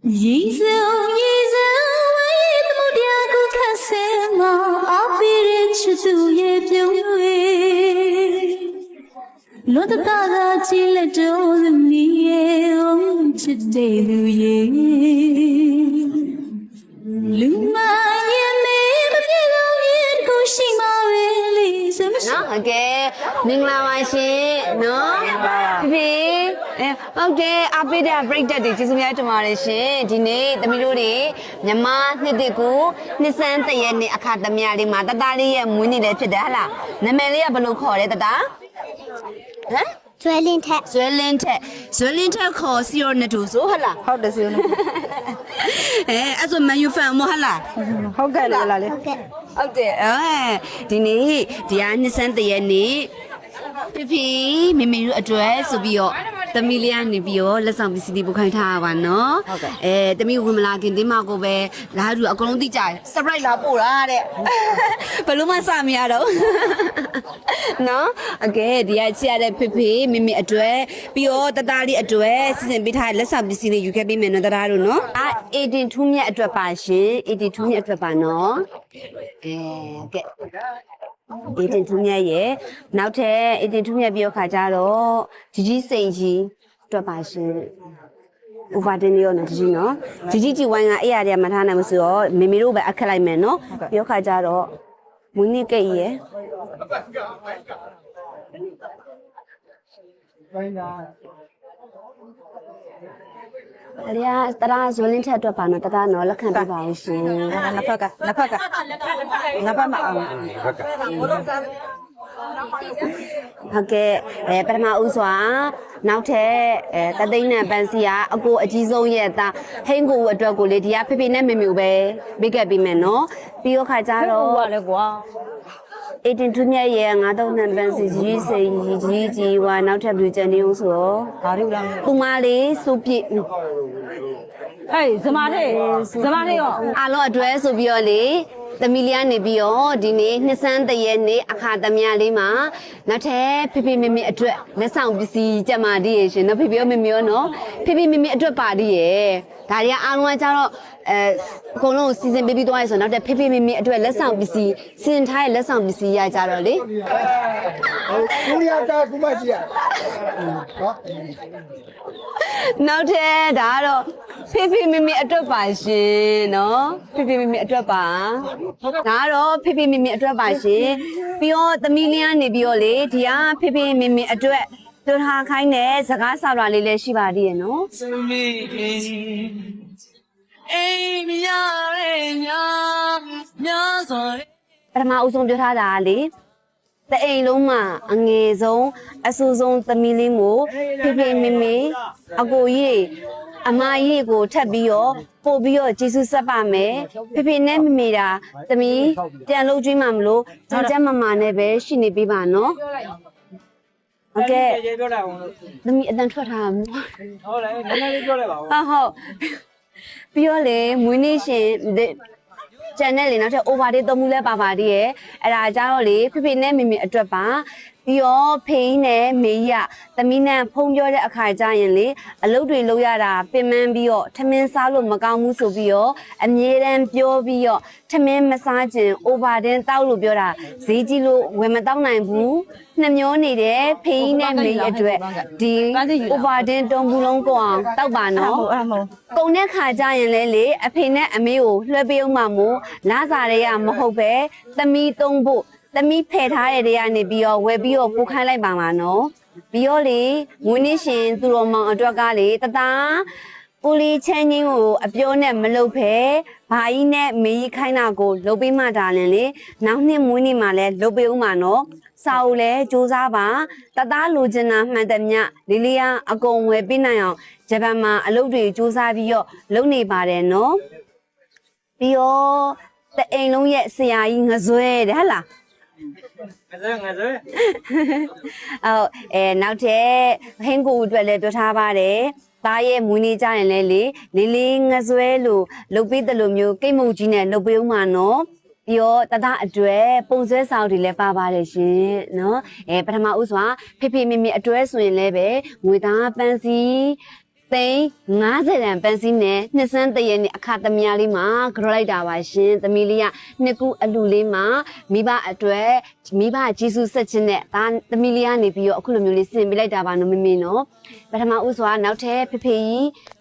Ye se为怎么点个看什么？阿比人吃都也表为，罗的大大进来找的你也我吃得路也，路嘛也没不别个也够心嘛为里什么？ နော်ဟုတ်ကဲ့မင်္ဂလာပါရှင်နော်ဖေဟုတ်တယ်အပိဒပရိသတ်တွေကျေးဇူးများတင်ပါတယ်ရှင်ဒီနေ့သမီးတို့တွေမြန်မာနှစ်တစ်ကိုနှစ်စန်းတရက်နေ့အခါသမယလေးမှာတတလေးရဲ့မွေးနေ့လည်းဖြစ်တယ်ဟလားနာမည်လေးကဘယ်လိုခေါ်လဲတတဟမ် ကျွဲလင်းထက် ဇွဲလင်းထက်ခေါ်စီရောနဲ့တူဆိုဟလား ဟုတ်တယ်စီဦးနော် အဲ့ဆိုမန်ယူဖန်မဟုတ်လား ဟုတ်ကဲ့လေလားလေ ဟုတ်ကဲ့ ဟုတ်တယ်ဒီနေ့ဒီကနှစ်စန်းတရက်နေ့ဖေမေမေတို့အတွက်ဆိုပြီးတော့သမီးလေးကနေပြီးတော့လက်ဆောင်ပစ္စည်းတွေပို့ခိုင်းထားရပါနော်သမီးဝင်မလာခင်တင်းမကိုပဲလာသူအကုန်လုံးသိကြတယ် surprise လာပို့တာတဲ့ဘယ်လို့မှစမရတော့နော်အကဲဒီကချစ်ရတဲ့ဖေမေမေအတွက်ပြီးတော့တသားလေးအတွက်စီစဉ်ပေးထားတဲ့လက်ဆောင်ပစ္စည်းတွေယူခဲ့ပေးမယ်နော်တသားတို့နော်18ထူးမြတ်အတွက်ပါရှင်18ထူးမြတ်အတွက်ပါနော်ကဲအေးတင်ထူးမြတ်ရဲ့နောက်ထပ်အေးတင်ထူးမြတ်ပြီးတော့ခါကြတော့ជីစိန်ကြီးတွက်ပါရှင်ဥပါတင်ရောနော်ជីနော်ជីဝိုင်းကအဲ့ရတဲ့မထားနိုင်မဆိုတော့မေမေတို့ပဲအခက်လိုက်မယ်နော်ပြီးတော့ခါကြတော့မွေးနေ့ကိတ်ရဲ့အလျာတရာဇွလင်းထက်အတွက်ပါနော်တသားနော်လက်ခံပြပါဦးရှင် နှစ်ဖက်ကနှစ်ဖက်မှာအောင် ဟုတ်ကဲ့ပထမဦးစွာနောက်ထပ်တသိန်းနဲ့ပန်းစီကအကိုအကြီးဆုံးရဲ့သားဟိန်းကိုအတွက်ကိုလေဒီကဖေဖေနဲ့မေမေကိုပဲပေးခဲ့ပြီးမယ်နော်ပြီးတော့ခါကြတော့ ဟုတ်ပါလေကွာ18ထူးမြတ်ရဲ့9000နဲ့ပန်းစီကြီးစိန်ကြီးဝါနောက်ထပ်လူကျန်နေအောင်ဆိုတော့ ဘာလို့လဲ သူမလေးစုပြည့် ဟေးဇမားလေးရော အားလုံးအတွဲဆိုပြီးတော့လေသမီးလေးကနေပြီးတော့ဒီနေ့နှစ်စန်းတရက်နေ့အခါသမယလေးမှာနောက်ထပ်ဖေမေမေအတွက်လက်ဆောင်ပစ္စည်းကြက်မာတည်းရရှင်နော်ဖေရောမေမေရောနော်ဖေမေအတွက်ပါတည်းရဒါတွေကအားလုံးကကြတော့အကုန်လုံးစီစဉ်ပေးပြီးသွားရဆိုတော့နောက်ထပ်ဖေမေအတွက်လက်ဆောင်ပစ္စည်းစင်ထားရဲ့လက်ဆောင်ပစ္စည်းရကြတော့လေ ကိုရီးယားကကုမကြီးရဟော နောက်ထပ်ဒါကတော့ဖေမေအတွက်ပါရှင်နော်ဖေမေအတွက်ပါဒါကတော့ဖေမေအတွက်ပါရှင်ပြီးတော့သမီးလေးကနေပြီးတော့လေဒီကဖေမေအတွက်ပြောထားခိုင်းတဲ့စကားစာလွှာလေးလည်းရှိပါသေးရဲ့နော်ပထမဦးဆုံးပြောထားတာကလေတအိမ်လုံးမှာအငယ်ဆုံးအဆူဆုံးသမီးလေးကိုဖေမေအကိုကြီးအမကြီးကိုထပ်ပြီးတော့ပို့ပြီးတော့ကျေးဇူးဆက်ပါမယ်ဖေနဲ့မေတာသမီးပြန်လို့ကျွေးမှမလို့ကျမမနဲ့ပဲရှိနေပေးပါနော်ဟုတ်ကဲ့ ပြောတာအောင်လို့ သမီးအတန်ထွက်ထားမှာ ဟုတ်တယ်နည်းနည်းလေးပြောလိုက်ပါဦး ဟုတ်ပြီးတော့လေမွေးနေ့ရှင်ကျန်တဲ့လေနောက်ထပ် over လေးသုံးမှုလဲပါပါတည်းရဲ့အဲ့ဒါကြတော့လေဖေနဲ့မေအတွက်ပါပြီးတော့ဖေးနဲ့မေကြီးကသမီးနဲ့ဖုံးပြောတဲ့အခါကျရင်လေအလုပ်တွေလုပ်ရတာပင်ပန်းပြီးတော့ထမင်းစားလို့မကောင်းဘူးဆိုပြီးတော့အမြဲတမ်းပြောပြီးတော့ထမင်းမစားခြင်း over တင်တောက်လို့ပြောတာဈေးကြီးလို့ဝယ်မတောက်နိုင်ဘူးနှမျောနေတယ်ဖေးနဲ့မေကြီးအတွက်ဒီ over တင်တုံးဘူးလုံးကိုအောင်တောက်ပါနော် အဲ့မဟုတ် ကုန်တဲ့ခါကျရင်လေအဖေနဲ့အမေကိုလွှဲပေးအောင်မှမို့လာစားတွေကမဟုတ်ပဲသမီးသုံးဖို့သမီးဖယ်ထားတဲ့တွေကနေပြီးတော့ဝယ်ပြီးတော့ပို့ခိုင်းလိုက်ပါမှာနော်ပြီးတော့လေငွေနေ့ရှင်သူတော်မောင်အတွက်ကလေတသားကိုလီချမ်းချင်းကိုအပြောနဲ့မလုပ်ဖဲဘာကြီးနဲ့မေကြီးခိုင်းတာကိုလုပ်ပေးမှဒါလည်းလေနောက်နှစ်မွေးနေ့မှာလဲလုပ်ပေးအောင်မှာနော်စာအုပ်လဲစူးစားပါတသားလိုချင်တာမှန်တယ်မြလေးလေးကအကုန်ဝယ်ပေးနိုင်အောင်ဂျပန်မှာအလုပ်တွေစူးစားပြီးတော့လုပ်နေပါတယ်နော်ပြီးတော့တအိမ်လုံးရဲ့ဆရာကြီးငစွဲတဲ့ဟဟလား ငါဆို ဟုတ်နောက်ထပ်ဟင်းကိုအတွက်လည်းပြောထားပါတယ်သားရဲ့မွေးနေ့ကြရင်လည်းလေလေးငစွဲလို့လှုပ်ပေးတယ်လို့မျိုးကိတ်မုတ်ကြီးနဲ့လှုပ်ပေးဦးမှာနော်ပြီးတော့တသားအတွဲပုံဆွဲဆောင်တွေလည်းပါပါတယ်ရှင်နော်ပထမဦးစွာဖေမေအတွဲဆိုရင်လည်းပဲငွေသားပန်းစီ သိန်း50တန်ပန်းစည်းနဲ့နှစ်စန်းတရက်နဲ့အခါသမ ्या လေးမှာကြောလိုက်တာပါရှင်သမီးလေးကနှစ်ခုအလူလေးမှာမိဘအတွက်မိဘကျေးဇူးဆက်ခြင်းနဲ့ဒါသမီးလေးကနေပြီးတော့အခုလိုမျိုးလေးဆင်ပေးလိုက်တာပါနော်မမေနော်ပထမဦးစွာနောက်ထပ်ဖေဖေ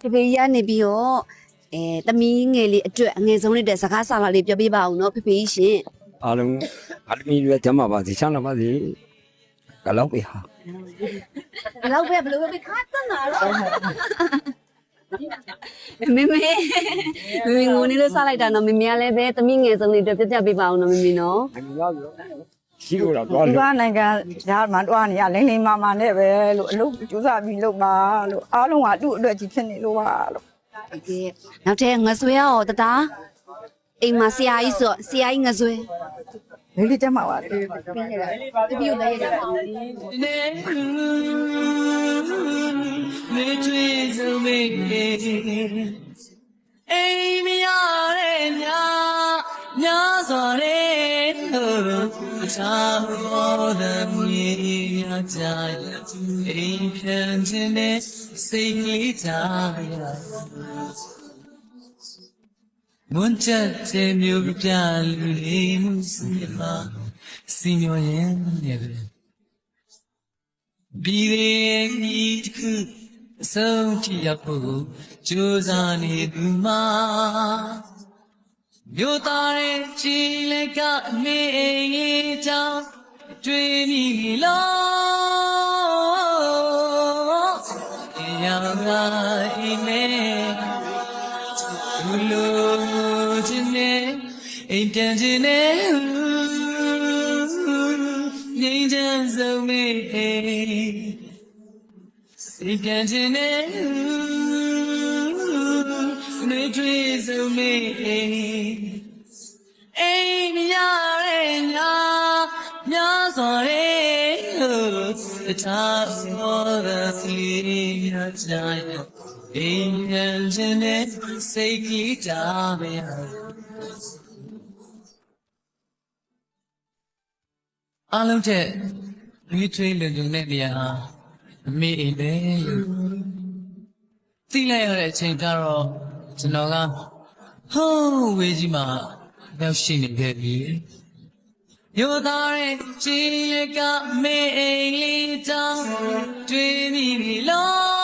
ကြီးကနေပြီးတော့သမီးငယ်လေးအတွက်အငယ်ဆုံးလေးတဲ့စကားစာလာလေးပြောပြပါအောင်နော်ဖေဖေကြီးရှင် အားလုံးအသမီးတွေကျမ်းပါပါစေချမ်းသာပါစေကလောက်ပဲဟာ ဘလောက်ပဲဘလို့ပဲခါတန်းလာတော့မေငိုနေလို့စားလိုက်တာနော်မေမေကလည်းပဲသမီးငယ်ဆုံးလေးအတွက်ပြပြပေးပါအောင်နော်မေမေနော် ရှိလို့တော့ ဒီကနိုင်ငံဒါမှတွားနေရလိမ့်လိမ့်မာနဲ့ပဲလို့အလုပ်ကြိုးစားပြီးလုပ်ပါလို့အားလုံးကသူ့အတွက်ကြီးဖြစ်နေလို့ပါလို့ โอเคနောက်ထပ်ငဆွဲရောတတာအိမ်မှာဆရာကြီးဆိုဆရာကြီးငဆွဲ လေးလေးတက်မှာပါ တပြည့်လည်းရတယ် 没追走没给，哎咪呀嘞呀呀说嘞，差不多的你呀家呀，一片真的谁给家呀？我这这没有家里木是嘛，是meu人也不。比人一个手提呀不，就让你不嘛。有大人进来个没家，追你喽。呀啊一妹，不露真呢，一片真呢。人间走美，一片真的没追走美，哎咪呀嘞呀呀说嘞，差不多的你呀家呀，一片真的谁给家没呀？အားလုံးတဲ့ရွေးထွေးလုံုံတဲ့နေရာဟာအမေအိမ်ပဲလို့သိလိုက်ရတဲ့အချိန်ကျတော့ကျွန်တော်ကဟိုးဝေးကြီးမှာရောက်ရှိနေခဲ့ပြီရိုးသားတဲ့ခြေလက်ကမေအိမ်လေးတောင်းတွေ့မိပြီလို့